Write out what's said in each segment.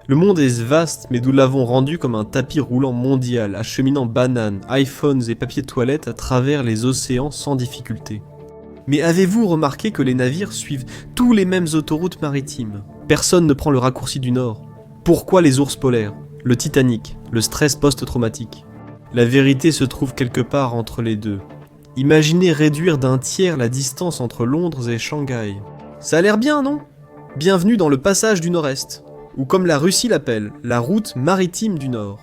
Le monde est vaste, mais nous l'avons rendu comme un tapis roulant mondial, acheminant bananes, iPhones et papiers de toilette à travers les océans sans difficulté. Mais avez-vous remarqué que les navires suivent tous les mêmes autoroutes maritimes? Personne ne prend le raccourci du Nord. Pourquoi les ours polaires? Le Titanic? Le stress post-traumatique? La vérité se trouve quelque part entre les deux. Imaginez réduire d'un tiers la distance entre Londres et Shanghai. Ça a l'air bien, non? Bienvenue dans le passage du Nord-Est, ou comme la Russie l'appelle, la route maritime du Nord.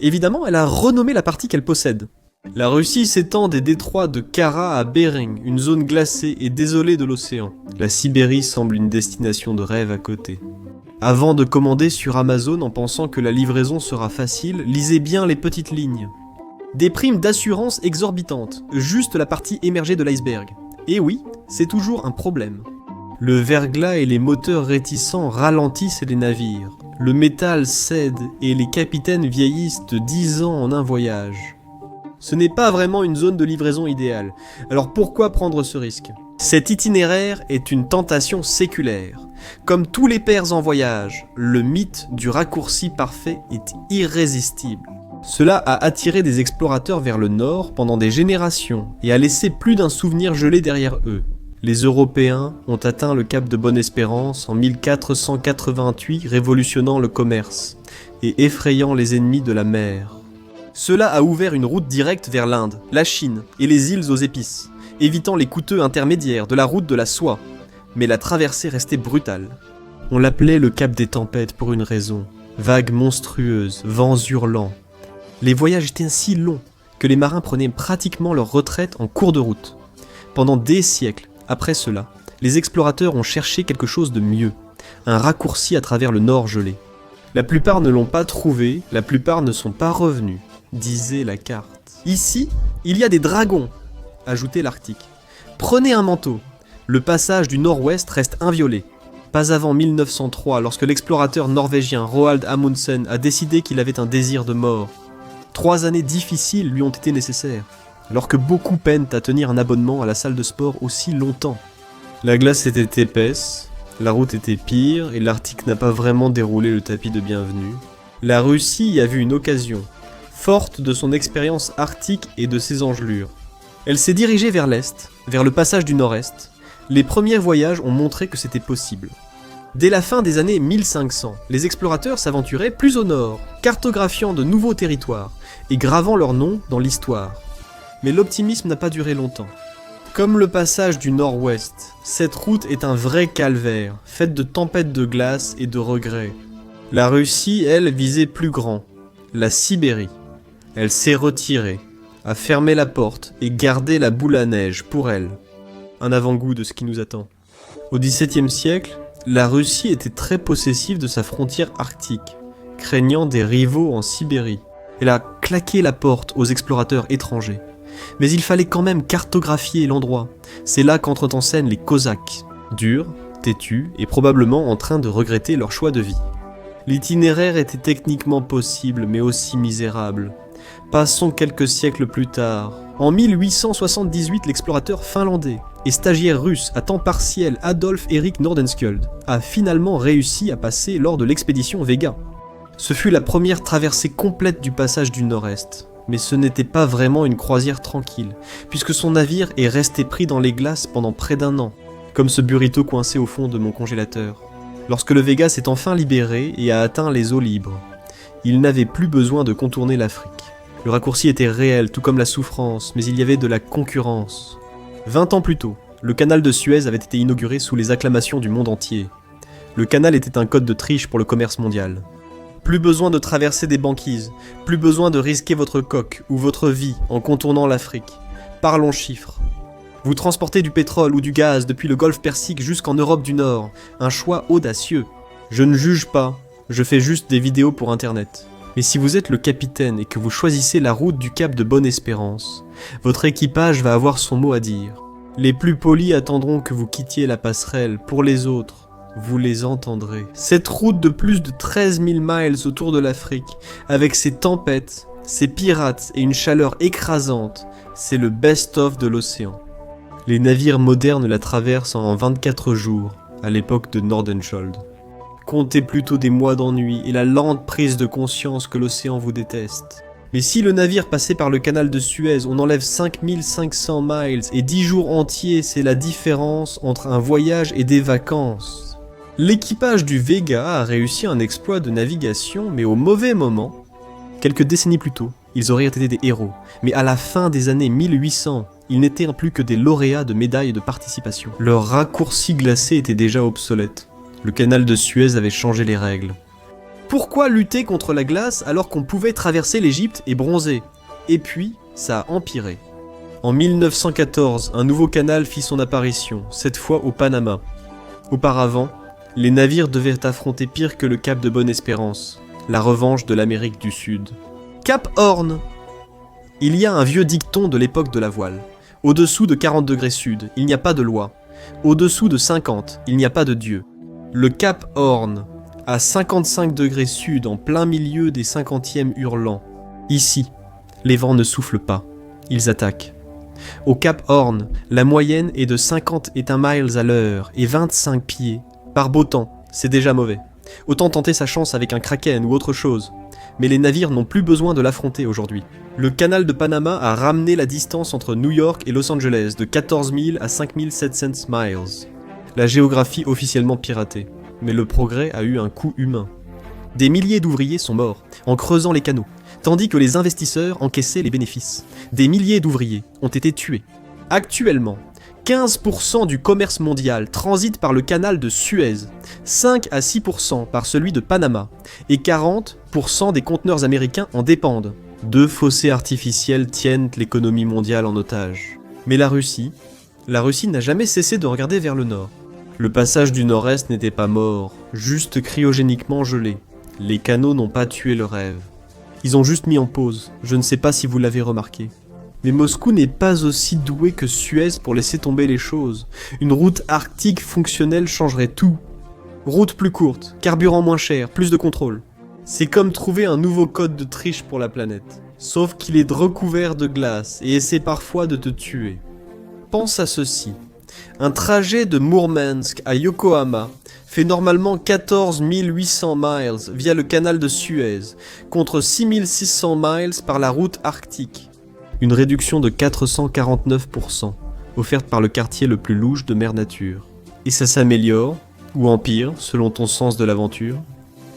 Évidemment, elle a renommé la partie qu'elle possède. La Russie s'étend des détroits de Kara à Bering, une zone glacée et désolée de l'océan. La Sibérie semble une destination de rêve à côté. Avant de commander sur Amazon en pensant que la livraison sera facile, lisez bien les petites lignes. Des primes d'assurance exorbitantes, juste la partie émergée de l'iceberg. Et oui, c'est toujours un problème. Le verglas et les moteurs réticents ralentissent les navires. Le métal cède et les capitaines vieillissent de 10 ans en un voyage. Ce n'est pas vraiment une zone de livraison idéale, alors pourquoi prendre ce risque? Cet itinéraire est une tentation séculaire. Comme tous les pères en voyage, le mythe du raccourci parfait est irrésistible. Cela a attiré des explorateurs vers le nord pendant des générations et a laissé plus d'un souvenir gelé derrière eux. Les Européens ont atteint le cap de Bonne-Espérance en 1488, révolutionnant le commerce et effrayant les ennemis de la mer. Cela a ouvert une route directe vers l'Inde, la Chine et les îles aux épices, évitant les coûteux intermédiaires de la route de la soie. Mais la traversée restait brutale. On l'appelait le cap des tempêtes pour une raison. Vagues monstrueuses, vents hurlants. Les voyages étaient si longs que les marins prenaient pratiquement leur retraite en cours de route. Pendant des siècles, après cela, les explorateurs ont cherché quelque chose de mieux, un raccourci à travers le nord gelé. La plupart ne l'ont pas trouvé, la plupart ne sont pas revenus, disait la carte. Ici, il y a des dragons, ajoutait l'Arctique. Prenez un manteau, le passage du nord-ouest reste inviolé. Pas avant 1903, lorsque l'explorateur norvégien Roald Amundsen a décidé qu'il avait un désir de mort. 3 années difficiles lui ont été nécessaires, alors que beaucoup peinent à tenir un abonnement à la salle de sport aussi longtemps. La glace était épaisse, la route était pire et l'Arctique n'a pas vraiment déroulé le tapis de bienvenue. La Russie y a vu une occasion, forte de son expérience arctique et de ses engelures. Elle s'est dirigée vers l'est, vers le passage du nord-est. Les premiers voyages ont montré que c'était possible. Dès la fin des années 1500, les explorateurs s'aventuraient plus au nord, cartographiant de nouveaux territoires et gravant leur nom dans l'histoire. Mais l'optimisme n'a pas duré longtemps. Comme le passage du nord-ouest, cette route est un vrai calvaire, faite de tempêtes de glace et de regrets. La Russie, elle, visait plus grand, la Sibérie. Elle s'est retirée, a fermé la porte et gardé la boule à neige pour elle. Un avant-goût de ce qui nous attend. Au XVIIe siècle, la Russie était très possessive de sa frontière arctique, craignant des rivaux en Sibérie. Elle a claqué la porte aux explorateurs étrangers. Mais il fallait quand même cartographier l'endroit. C'est là qu'entrent en scène les Cosaques, durs, têtus et probablement en train de regretter leur choix de vie. L'itinéraire était techniquement possible, mais aussi misérable. Passons quelques siècles plus tard. En 1878, l'explorateur finlandais et stagiaire russe à temps partiel Adolf Erik Nordenskjöld a finalement réussi à passer lors de l'expédition Vega. Ce fut la première traversée complète du passage du Nord-Est. Mais ce n'était pas vraiment une croisière tranquille, puisque son navire est resté pris dans les glaces pendant près d'1 an, comme ce burrito coincé au fond de mon congélateur. Lorsque le Vega s'est enfin libéré et a atteint les eaux libres, il n'avait plus besoin de contourner l'Afrique. Le raccourci était réel, tout comme la souffrance, mais il y avait de la concurrence. 20 ans plus tôt, le canal de Suez avait été inauguré sous les acclamations du monde entier. Le canal était un code de triche pour le commerce mondial. Plus besoin de traverser des banquises, plus besoin de risquer votre coque ou votre vie en contournant l'Afrique. Parlons chiffres. Vous transportez du pétrole ou du gaz depuis le golfe Persique jusqu'en Europe du Nord, un choix audacieux. Je ne juge pas, je fais juste des vidéos pour internet. Mais si vous êtes le capitaine et que vous choisissez la route du cap de Bonne-Espérance, votre équipage va avoir son mot à dire. Les plus polis attendront que vous quittiez la passerelle, pour les autres, vous les entendrez. Cette route de plus de 13 000 miles autour de l'Afrique, avec ses tempêtes, ses pirates et une chaleur écrasante, c'est le best-of de l'océan. Les navires modernes la traversent en 24 jours, à l'époque de Nordenskjöld. Comptez plutôt des mois d'ennui et la lente prise de conscience que l'océan vous déteste. Mais si le navire passait par le canal de Suez, on enlève 5500 miles et 10 jours entiers, c'est la différence entre un voyage et des vacances. L'équipage du Vega a réussi un exploit de navigation, mais au mauvais moment. Quelques décennies plus tôt, ils auraient été des héros, mais à la fin des années 1800, ils n'étaient plus que des lauréats de médailles de participation. Leurs raccourcis glacés étaient déjà obsolètes. Le canal de Suez avait changé les règles. Pourquoi lutter contre la glace alors qu'on pouvait traverser l'Égypte et bronzer? Et puis, ça a empiré. En 1914, un nouveau canal fit son apparition, cette fois au Panama. Auparavant, les navires devaient affronter pire que le Cap de Bonne-Espérance, la revanche de l'Amérique du Sud. Cap Horn! Il y a un vieux dicton de l'époque de la voile. Au-dessous de 40 degrés sud, il n'y a pas de loi. Au-dessous de 50, il n'y a pas de Dieu. Le Cap Horn, à 55 degrés sud, en plein milieu des 50e hurlants. Ici, les vents ne soufflent pas, ils attaquent. Au Cap Horn, la moyenne est de 51 miles à l'heure et 25 pieds. Par beau temps, c'est déjà mauvais. Autant tenter sa chance avec un kraken ou autre chose. Mais les navires n'ont plus besoin de l'affronter aujourd'hui. Le canal de Panama a ramené la distance entre New York et Los Angeles de 14 000 à 5 700 miles. La géographie officiellement piratée. Mais le progrès a eu un coût humain. Des milliers d'ouvriers sont morts en creusant les canaux, tandis que les investisseurs encaissaient les bénéfices. Des milliers d'ouvriers ont été tués. Actuellement, 15% du commerce mondial transite par le canal de Suez, 5 à 6% par celui de Panama, et 40% des conteneurs américains en dépendent. 2 fossés artificiels tiennent l'économie mondiale en otage. Mais la Russie n'a jamais cessé de regarder vers le nord. Le passage du nord-est n'était pas mort, juste cryogéniquement gelé. Les canaux n'ont pas tué le rêve. Ils ont juste mis en pause, je ne sais pas si vous l'avez remarqué. Mais Moscou n'est pas aussi doué que Suez pour laisser tomber les choses. Une route arctique fonctionnelle changerait tout. Route plus courte, carburant moins cher, plus de contrôle. C'est comme trouver un nouveau code de triche pour la planète. Sauf qu'il est recouvert de glace et essaie parfois de te tuer. Pense à ceci. Un trajet de Mourmansk à Yokohama fait normalement 14 800 miles via le canal de Suez, contre 6 600 miles par la route arctique. Une réduction de 449%, offerte par le quartier le plus louche de Mère Nature. Et ça s'améliore, ou empire, selon ton sens de l'aventure.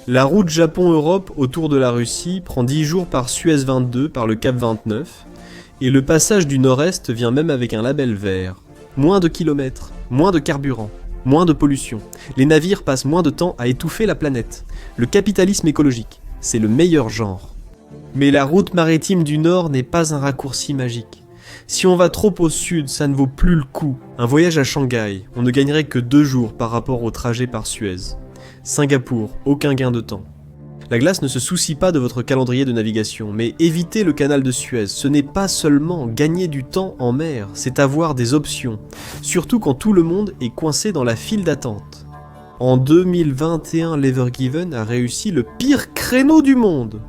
La route Japon-Europe autour de la Russie prend 10 jours par Suez 22 par le Cap 29, et le passage du nord-est vient même avec un label vert. Moins de kilomètres, moins de carburant, moins de pollution. Les navires passent moins de temps à étouffer la planète. Le capitalisme écologique, c'est le meilleur genre. Mais la route maritime du Nord n'est pas un raccourci magique. Si on va trop au sud, ça ne vaut plus le coup. Un voyage à Shanghai, on ne gagnerait que 2 jours par rapport au trajet par Suez. Singapour, aucun gain de temps. La glace ne se soucie pas de votre calendrier de navigation, mais éviter le canal de Suez, ce n'est pas seulement gagner du temps en mer, c'est avoir des options. Surtout quand tout le monde est coincé dans la file d'attente. En 2021, l'Ever Given a réussi le pire créneau du monde.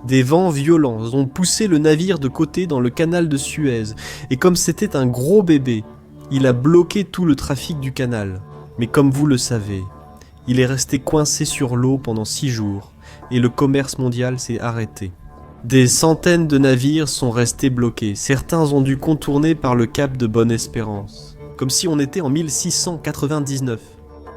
Des vents violents ont poussé le navire de côté dans le canal de Suez, et comme c'était un gros bébé, il a bloqué tout le trafic du canal. Mais comme vous le savez, il est resté coincé sur l'eau pendant 6 jours, et le commerce mondial s'est arrêté. Des centaines de navires sont restés bloqués, certains ont dû contourner par le cap de Bonne-Espérance, comme si on était en 1699.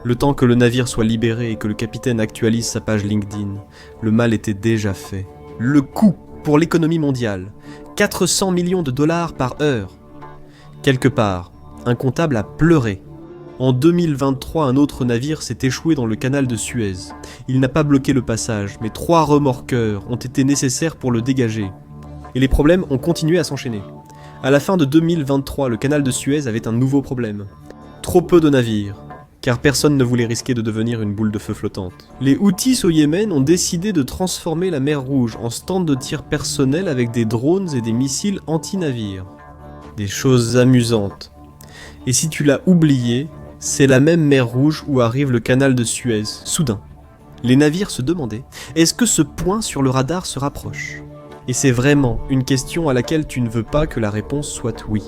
Le temps que le navire soit libéré et que le capitaine actualise sa page LinkedIn, le mal était déjà fait. Le coût pour l'économie mondiale, 400 millions de dollars par heure. Quelque part, un comptable a pleuré. En 2023, un autre navire s'est échoué dans le canal de Suez. Il n'a pas bloqué le passage, mais 3 remorqueurs ont été nécessaires pour le dégager. Et les problèmes ont continué à s'enchaîner. À la fin de 2023, le canal de Suez avait un nouveau problème. Trop peu de navires, car personne ne voulait risquer de devenir une boule de feu flottante. Les Houthis au Yémen ont décidé de transformer la mer Rouge en stand de tir personnel avec des drones et des missiles anti-navires. Des choses amusantes. Et si tu l'as oublié, c'est la même mer Rouge où arrive le canal de Suez, soudain. Les navires se demandaient, est-ce que ce point sur le radar se rapproche? Et c'est vraiment une question à laquelle tu ne veux pas que la réponse soit oui.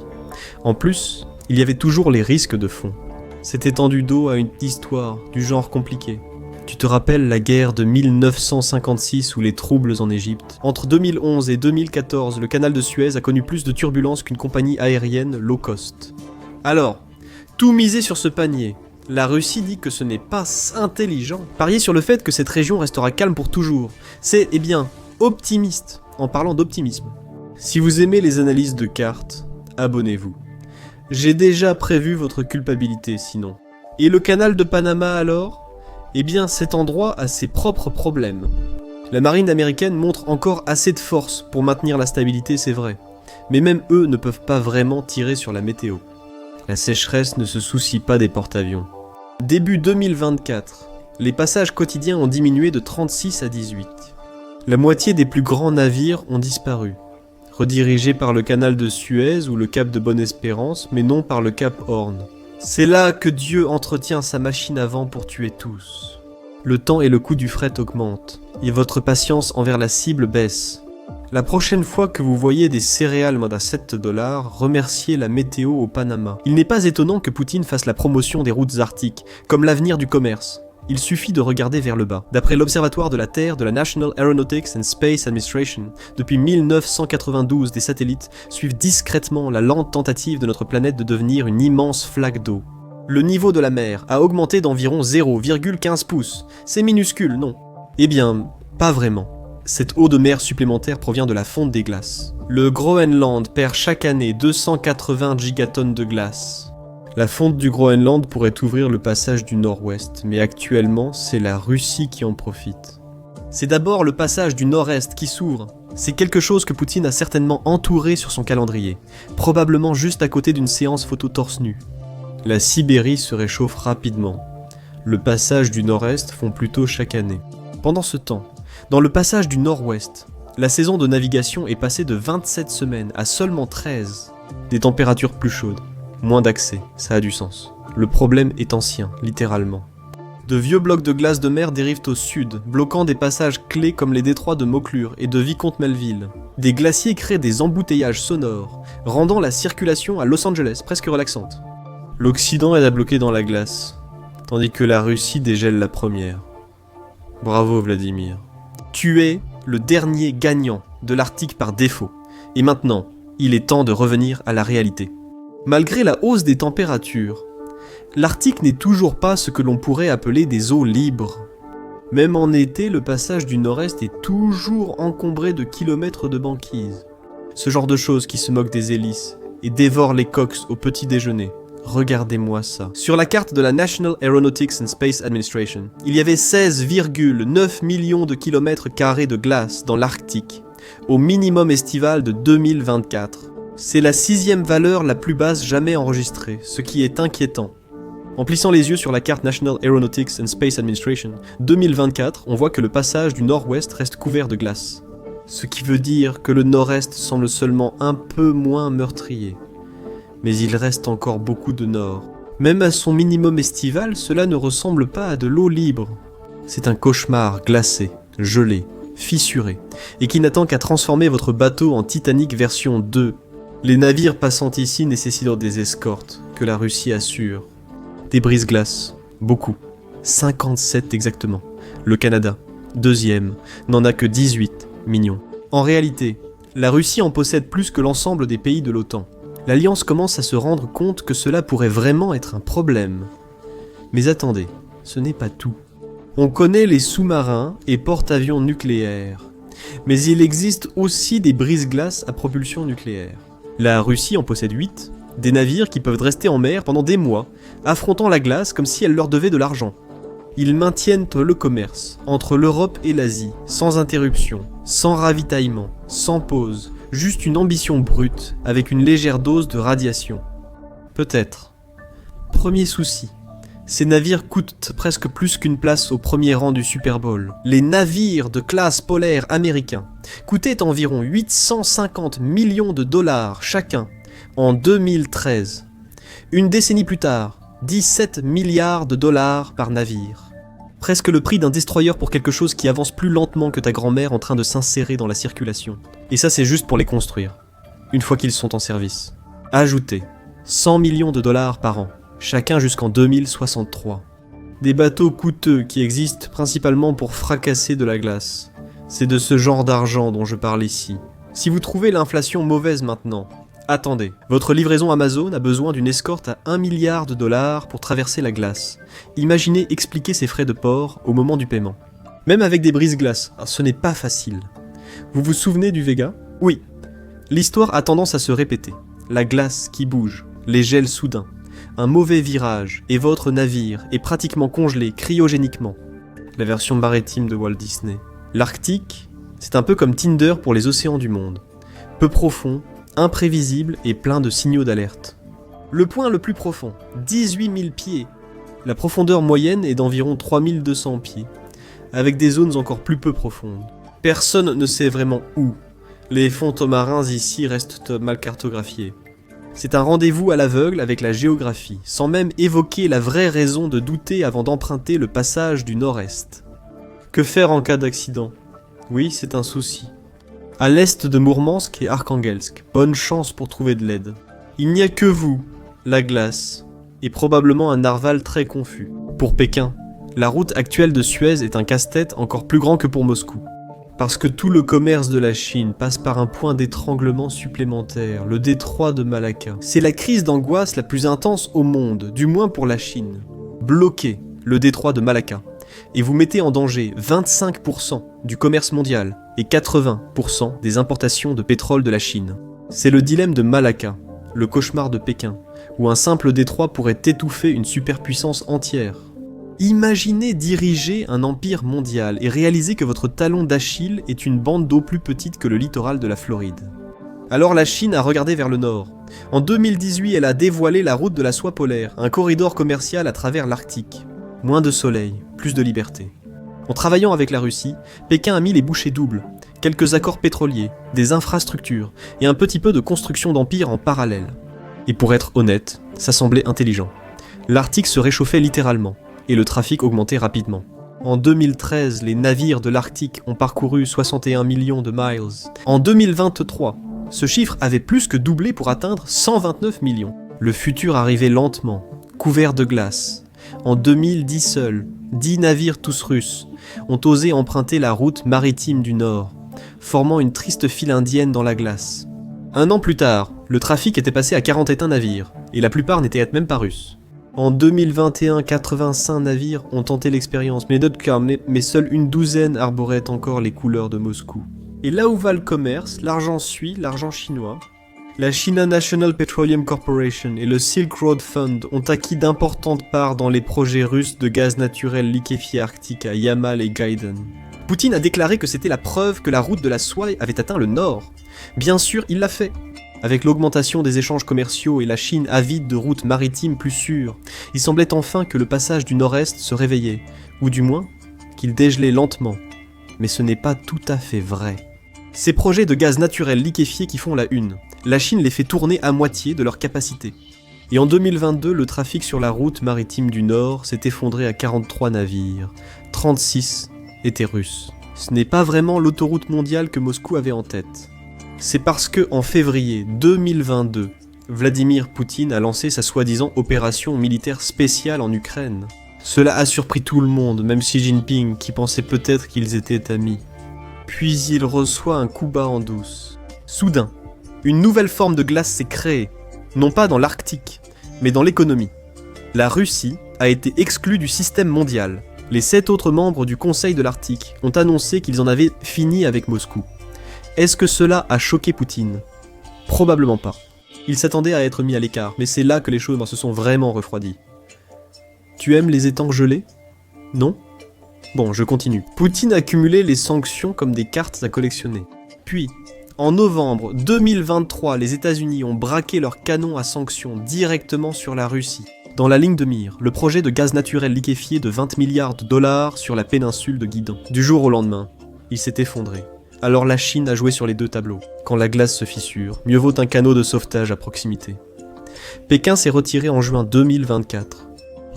En plus, il y avait toujours les risques de fond. C'était tendu d'eau à une histoire du genre compliqué. Tu te rappelles la guerre de 1956 ou les troubles en Égypte? Entre 2011 et 2014, le canal de Suez a connu plus de turbulences qu'une compagnie aérienne low cost. Alors, tout miser sur ce panier. La Russie dit que ce n'est pas intelligent. Parier sur le fait que cette région restera calme pour toujours. C'est, optimiste, en parlant d'optimisme. Si vous aimez les analyses de cartes, abonnez-vous. J'ai déjà prévu votre culpabilité sinon. Et le canal de Panama alors ? Cet endroit a ses propres problèmes. La marine américaine montre encore assez de force pour maintenir la stabilité, c'est vrai. Mais même eux ne peuvent pas vraiment tirer sur la météo. La sécheresse ne se soucie pas des porte-avions. Début 2024, les passages quotidiens ont diminué de 36 à 18. La moitié des plus grands navires ont disparu, redirigés par le canal de Suez ou le cap de Bonne-Espérance, mais non par le cap Horn. C'est là que Dieu entretient sa machine à vent pour tuer tous. Le temps et le coût du fret augmentent, et votre patience envers la cible baisse. La prochaine fois que vous voyez des céréales mode à $7, remerciez la météo au Panama. Il n'est pas étonnant que Poutine fasse la promotion des routes arctiques, comme l'avenir du commerce. Il suffit de regarder vers le bas. D'après l'Observatoire de la Terre de la National Aeronautics and Space Administration, depuis 1992, des satellites suivent discrètement la lente tentative de notre planète de devenir une immense flaque d'eau. Le niveau de la mer a augmenté d'environ 0,15 pouces. C'est minuscule, non? Pas vraiment. Cette eau de mer supplémentaire provient de la fonte des glaces. Le Groenland perd chaque année 280 gigatonnes de glace. La fonte du Groenland pourrait ouvrir le passage du nord-ouest, mais actuellement, c'est la Russie qui en profite. C'est d'abord le passage du nord-est qui s'ouvre. C'est quelque chose que Poutine a certainement entouré sur son calendrier, probablement juste à côté d'une séance photo torse nu. La Sibérie se réchauffe rapidement. Le passage du nord-est font plutôt chaque année. Pendant ce temps, dans le passage du nord-ouest, la saison de navigation est passée de 27 semaines à seulement 13. Des températures plus chaudes. Moins d'accès, ça a du sens. Le problème est ancien, littéralement. De vieux blocs de glace de mer dérivent au sud, bloquant des passages clés comme les détroits de Mauclure et de Vicomte-Melville. Des glaciers créent des embouteillages sonores, rendant la circulation à Los Angeles presque relaxante. L'Occident aide à bloquer dans la glace, tandis que la Russie dégèle la première. Bravo Vladimir. Tu es le dernier gagnant de l'Arctique par défaut. Et maintenant, il est temps de revenir à la réalité. Malgré la hausse des températures, l'Arctique n'est toujours pas ce que l'on pourrait appeler des eaux libres. Même en été, le passage du nord-est est toujours encombré de kilomètres de banquise. Ce genre de choses qui se moquent des hélices et dévorent les coques au petit déjeuner. Regardez-moi ça. Sur la carte de la National Aeronautics and Space Administration, il y avait 16,9 millions de kilomètres carrés de glace dans l'Arctique, au minimum estival de 2024. C'est la 6e valeur la plus basse jamais enregistrée, ce qui est inquiétant. En plissant les yeux sur la carte National Aeronautics and Space Administration 2024, on voit que le passage du nord-ouest reste couvert de glace. Ce qui veut dire que le nord-est semble seulement un peu moins meurtrier. Mais il reste encore beaucoup de nord. Même à son minimum estival, cela ne ressemble pas à de l'eau libre. C'est un cauchemar glacé, gelé, fissuré, et qui n'attend qu'à transformer votre bateau en Titanic version 2. Les navires passant ici nécessitent des escortes, que la Russie assure. Des brise-glaces, beaucoup. 57 exactement. Le Canada, 2e, n'en a que 18 mignons. En réalité, la Russie en possède plus que l'ensemble des pays de l'OTAN. L'Alliance commence à se rendre compte que cela pourrait vraiment être un problème. Mais attendez, ce n'est pas tout. On connaît les sous-marins et porte-avions nucléaires. Mais il existe aussi des brise-glaces à propulsion nucléaire. La Russie en possède 8, des navires qui peuvent rester en mer pendant des mois, affrontant la glace comme si elle leur devait de l'argent. Ils maintiennent le commerce entre l'Europe et l'Asie, sans interruption, sans ravitaillement, sans pause, juste une ambition brute, avec une légère dose de radiation. Peut-être. Premier souci. Ces navires coûtent presque plus qu'une place au premier rang du Super Bowl. Les navires de classe polaire américains coûtaient environ 850 millions de dollars chacun en 2013. Une décennie plus tard, 17 milliards de dollars par navire. Presque le prix d'un destroyer pour quelque chose qui avance plus lentement que ta grand-mère en train de s'insérer dans la circulation. Et ça c'est juste pour les construire, une fois qu'ils sont en service. Ajoutez 100 millions de dollars par an, chacun jusqu'en 2063. Des bateaux coûteux qui existent principalement pour fracasser de la glace. C'est de ce genre d'argent dont je parle ici. Si vous trouvez l'inflation mauvaise maintenant, attendez. Votre livraison Amazon a besoin d'une escorte à 1 milliard de dollars pour traverser la glace. Imaginez expliquer ces frais de port au moment du paiement. Même avec des brise-glaces, ce n'est pas facile. Vous vous souvenez du Vega ? Oui. L'histoire a tendance à se répéter. La glace qui bouge, les gels soudains, un mauvais virage, et votre navire est pratiquement congelé cryogéniquement. La version maritime de Walt Disney. L'Arctique, c'est un peu comme Tinder pour les océans du monde. Peu profond, imprévisible et plein de signaux d'alerte. Le point le plus profond, 18 000 pieds. La profondeur moyenne est d'environ 3200 pieds, avec des zones encore plus peu profondes. Personne ne sait vraiment où. Les fonds marins ici restent mal cartographiés. C'est un rendez-vous à l'aveugle avec la géographie, sans même évoquer la vraie raison de douter avant d'emprunter le passage du nord-est. Que faire en cas d'accident ? Oui, c'est un souci. À l'est de Mourmansk et Arkhangelsk, bonne chance pour trouver de l'aide. Il n'y a que vous, la glace, et probablement un narval très confus. Pour Pékin, la route actuelle de Suez est un casse-tête encore plus grand que pour Moscou. Parce que tout le commerce de la Chine passe par un point d'étranglement supplémentaire, le détroit de Malacca. C'est la crise d'angoisse la plus intense au monde, du moins pour la Chine. Bloquez le détroit de Malacca, et vous mettez en danger 25% du commerce mondial et 80% des importations de pétrole de la Chine. C'est le dilemme de Malacca, le cauchemar de Pékin, où un simple détroit pourrait étouffer une superpuissance entière. Imaginez diriger un empire mondial et réaliser que votre talon d'Achille est une bande d'eau plus petite que le littoral de la Floride. Alors la Chine a regardé vers le nord. En 2018, elle a dévoilé la route de la soie polaire, un corridor commercial à travers l'Arctique. Moins de soleil, plus de liberté. En travaillant avec la Russie, Pékin a mis les bouchées doubles, quelques accords pétroliers, des infrastructures et un petit peu de construction d'empire en parallèle. Et pour être honnête, ça semblait intelligent. L'Arctique se réchauffait littéralement, et le trafic augmentait rapidement. En 2013, les navires de l'Arctique ont parcouru 61 millions de miles. En 2023, ce chiffre avait plus que doublé pour atteindre 129 millions. Le futur arrivait lentement, couvert de glace. En 2010 seuls, 10 navires tous russes ont osé emprunter la route maritime du Nord, formant une triste file indienne dans la glace. Un an plus tard, le trafic était passé à 41 navires, et la plupart n'étaient même pas russes. En 2021, 85 navires ont tenté l'expérience, mais seule une douzaine arboraient encore les couleurs de Moscou. Et là où va le commerce, l'argent suit l'argent chinois. La China National Petroleum Corporation et le Silk Road Fund ont acquis d'importantes parts dans les projets russes de gaz naturel liquéfié arctique à Yamal et Gaïden. Poutine a déclaré que c'était la preuve que la route de la soie avait atteint le nord. Bien sûr, il l'a fait. Avec l'augmentation des échanges commerciaux et la Chine avide de routes maritimes plus sûres, il semblait enfin que le passage du nord-est se réveillait, ou du moins, qu'il dégelait lentement. Mais ce n'est pas tout à fait vrai. Ces projets de gaz naturel liquéfié qui font la une, la Chine les fait tourner à moitié de leur capacité. Et en 2022, le trafic sur la route maritime du Nord s'est effondré à 43 navires. 36 étaient russes. Ce n'est pas vraiment l'autoroute mondiale que Moscou avait en tête. C'est parce que, en février 2022, Vladimir Poutine a lancé sa soi-disant opération militaire spéciale en Ukraine. Cela a surpris tout le monde, même Xi Jinping, qui pensait peut-être qu'ils étaient amis. Puis il reçoit un coup bas en douce. Soudain, une nouvelle forme de glace s'est créée, non pas dans l'Arctique, mais dans l'économie. La Russie a été exclue du système mondial. Les 7 autres membres du Conseil de l'Arctique ont annoncé qu'ils en avaient fini avec Moscou. Est-ce que cela a choqué Poutine ? Probablement pas. Il s'attendait à être mis à l'écart, mais c'est là que les choses se sont vraiment refroidies. Tu aimes les étangs gelés ? Non ? Bon, je continue. Poutine a cumulé les sanctions comme des cartes à collectionner. Puis, en novembre 2023, les États-Unis ont braqué leurs canons à sanctions directement sur la Russie. Dans la ligne de mire, le projet de gaz naturel liquéfié de 20 milliards de dollars sur la péninsule de Guidon. Du jour au lendemain, il s'est effondré. Alors la Chine a joué sur les deux tableaux. Quand la glace se fissure, mieux vaut un canot de sauvetage à proximité. Pékin s'est retiré en juin 2024.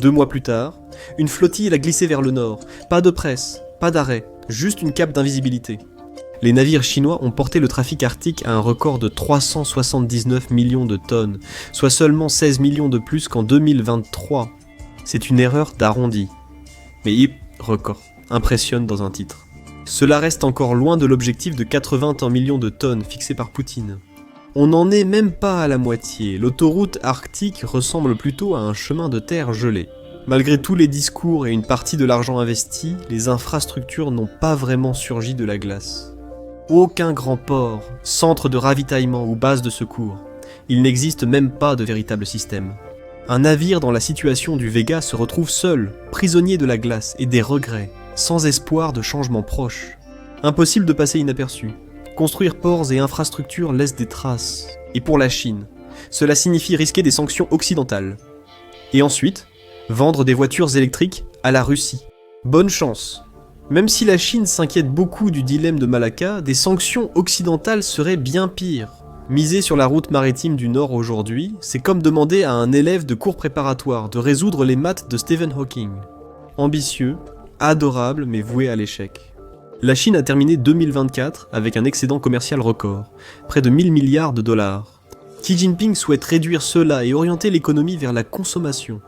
2 mois plus tard, une flottille a glissé vers le nord. Pas de presse, pas d'arrêt, juste une cape d'invisibilité. Les navires chinois ont porté le trafic arctique à un record de 379 millions de tonnes, soit seulement 16 millions de plus qu'en 2023. C'est une erreur d'arrondi. Mais record, impressionne dans un titre. Cela reste encore loin de l'objectif de 80 millions de tonnes fixé par Poutine. On n'en est même pas à la moitié, l'autoroute arctique ressemble plutôt à un chemin de terre gelé. Malgré tous les discours et une partie de l'argent investi, les infrastructures n'ont pas vraiment surgi de la glace. Aucun grand port, centre de ravitaillement ou base de secours. Il n'existe même pas de véritable système. Un navire dans la situation du Vega se retrouve seul, prisonnier de la glace et des regrets, sans espoir de changement proche. Impossible de passer inaperçu. Construire ports et infrastructures laisse des traces. Et pour la Chine, cela signifie risquer des sanctions occidentales. Et ensuite, vendre des voitures électriques à la Russie. Bonne chance. Même si la Chine s'inquiète beaucoup du dilemme de Malacca, des sanctions occidentales seraient bien pires. Miser sur la route maritime du Nord aujourd'hui, c'est comme demander à un élève de cours préparatoire de résoudre les maths de Stephen Hawking. Ambitieux, adorable mais voué à l'échec. La Chine a terminé 2024 avec un excédent commercial record, près de 1000 milliards de dollars. Xi Jinping souhaite réduire cela et orienter l'économie vers la consommation.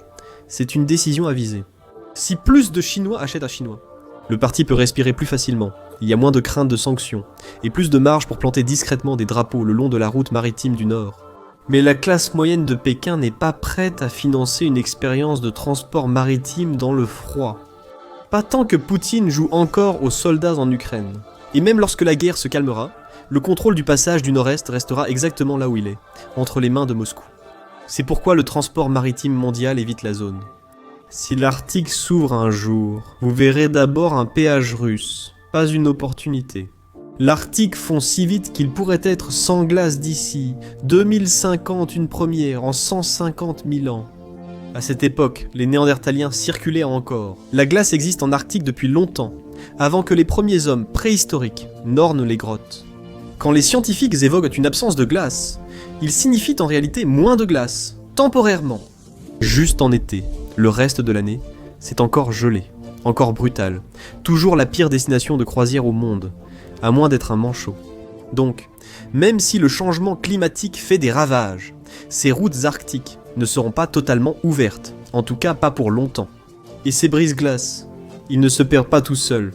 C'est une décision avisée. Si plus de Chinois achètent à Chinois, le parti peut respirer plus facilement, il y a moins de crainte de sanctions, et plus de marge pour planter discrètement des drapeaux le long de la route maritime du Nord. Mais la classe moyenne de Pékin n'est pas prête à financer une expérience de transport maritime dans le froid. Pas tant que Poutine joue encore aux soldats en Ukraine. Et même lorsque la guerre se calmera, le contrôle du passage du Nord-Est restera exactement là où il est, entre les mains de Moscou. C'est pourquoi le transport maritime mondial évite la zone. Si l'Arctique s'ouvre un jour, vous verrez d'abord un péage russe, pas une opportunité. L'Arctique fond si vite qu'il pourrait être sans glace d'ici, 2050 une première, en 150 000 ans. À cette époque, les Néandertaliens circulaient encore. La glace existe en Arctique depuis longtemps, avant que les premiers hommes préhistoriques n'ornent les grottes. Quand les scientifiques évoquent une absence de glace, ils signifient en réalité moins de glace, temporairement. Juste en été, le reste de l'année, c'est encore gelé, encore brutal, toujours la pire destination de croisière au monde, à moins d'être un manchot. Donc, même si le changement climatique fait des ravages, ces routes arctiques ne seront pas totalement ouvertes, en tout cas pas pour longtemps. Et ces brise-glaces, ils ne se perdent pas tout seuls,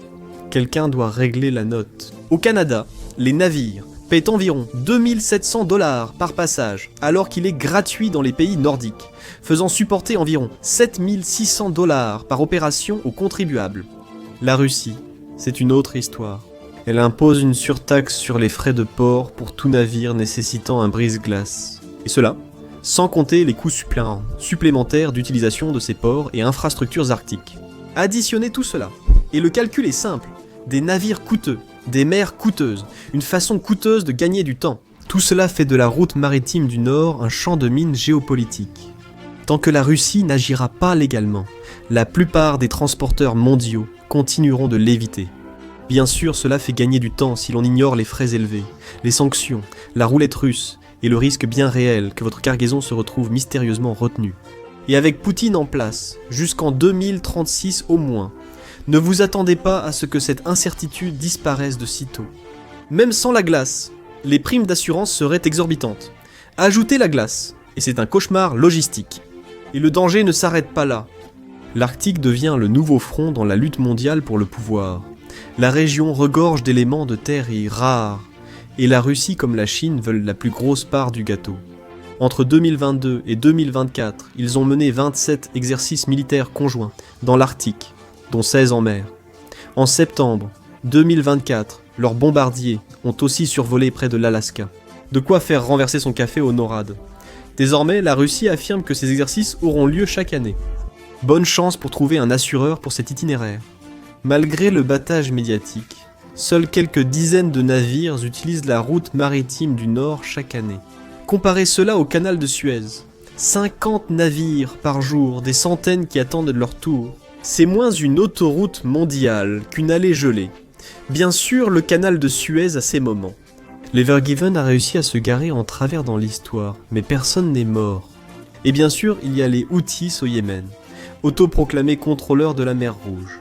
quelqu'un doit régler la note. Au Canada, les navires paient environ 2700 $ par passage, alors qu'il est gratuit dans les pays nordiques, faisant supporter environ 7600 $ par opération aux contribuables. La Russie, c'est une autre histoire. Elle impose une surtaxe sur les frais de port pour tout navire nécessitant un brise-glace. Et cela, sans compter les coûts supplémentaires d'utilisation de ces ports et infrastructures arctiques. Additionnez tout cela, et le calcul est simple. Des navires coûteux, des mers coûteuses, une façon coûteuse de gagner du temps. Tout cela fait de la route maritime du Nord un champ de mine géopolitique. Tant que la Russie n'agira pas légalement, la plupart des transporteurs mondiaux continueront de l'éviter. Bien sûr, cela fait gagner du temps si l'on ignore les frais élevés, les sanctions, la roulette russe et le risque bien réel que votre cargaison se retrouve mystérieusement retenue. Et avec Poutine en place, jusqu'en 2036 au moins, ne vous attendez pas à ce que cette incertitude disparaisse de sitôt. Même sans la glace, les primes d'assurance seraient exorbitantes. Ajoutez la glace, et c'est un cauchemar logistique. Et le danger ne s'arrête pas là. L'Arctique devient le nouveau front dans la lutte mondiale pour le pouvoir. La région regorge d'éléments de terre rares, et la Russie comme la Chine veulent la plus grosse part du gâteau. Entre 2022 et 2024, ils ont mené 27 exercices militaires conjoints dans l'Arctique, dont 16 en mer. En septembre 2024, leurs bombardiers ont aussi survolé près de l'Alaska. De quoi faire renverser son café au NORAD. Désormais, la Russie affirme que ces exercices auront lieu chaque année. Bonne chance pour trouver un assureur pour cet itinéraire. Malgré le battage médiatique, seules quelques dizaines de navires utilisent la route maritime du Nord chaque année. Comparez cela au canal de Suez. 50 navires par jour, des centaines qui attendent leur tour. C'est moins une autoroute mondiale qu'une allée gelée. Bien sûr, le canal de Suez a ses moments. L'Ever Given a réussi à se garer en travers dans l'histoire, mais personne n'est mort. Et bien sûr, il y a les Houthis au Yémen, autoproclamés contrôleurs de la mer Rouge.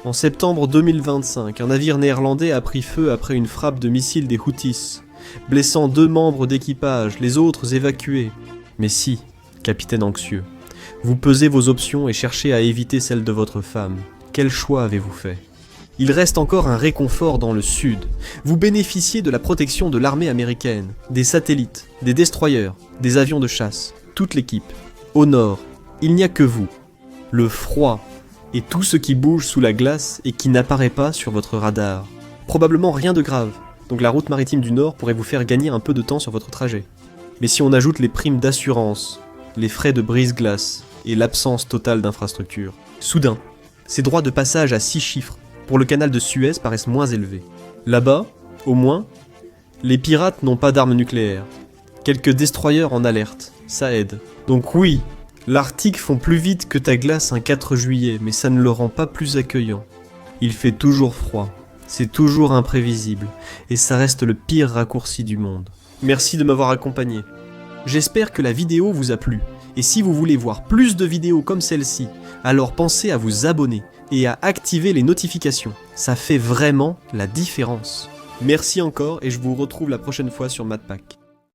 En septembre 2025, un navire néerlandais a pris feu après une frappe de missiles des Houthis, blessant 2 membres d'équipage, les autres évacués. Mais si, capitaine anxieux, vous pesez vos options et cherchez à éviter celle de votre femme. Quel choix avez-vous fait? Il reste encore un réconfort dans le sud. Vous bénéficiez de la protection de l'armée américaine, des satellites, des destroyers, des avions de chasse, toute l'équipe. Au nord, il n'y a que vous. Le froid et tout ce qui bouge sous la glace et qui n'apparaît pas sur votre radar. Probablement rien de grave, donc la route maritime du nord pourrait vous faire gagner un peu de temps sur votre trajet. Mais si on ajoute les primes d'assurance, les frais de brise-glace et l'absence totale d'infrastructures, soudain, ces droits de passage à 6 chiffres pour le canal de Suez paraissent moins élevés. Là-bas, au moins, les pirates n'ont pas d'armes nucléaires. Quelques destroyers en alerte, ça aide. Donc oui, l'Arctique fond plus vite que ta glace un 4 juillet, mais ça ne le rend pas plus accueillant. Il fait toujours froid, c'est toujours imprévisible, et ça reste le pire raccourci du monde. Merci de m'avoir accompagné. J'espère que la vidéo vous a plu, et si vous voulez voir plus de vidéos comme celle-ci, alors pensez à vous abonner et à activer les notifications, ça fait vraiment la différence. Merci encore et je vous retrouve la prochaine fois sur MatPack.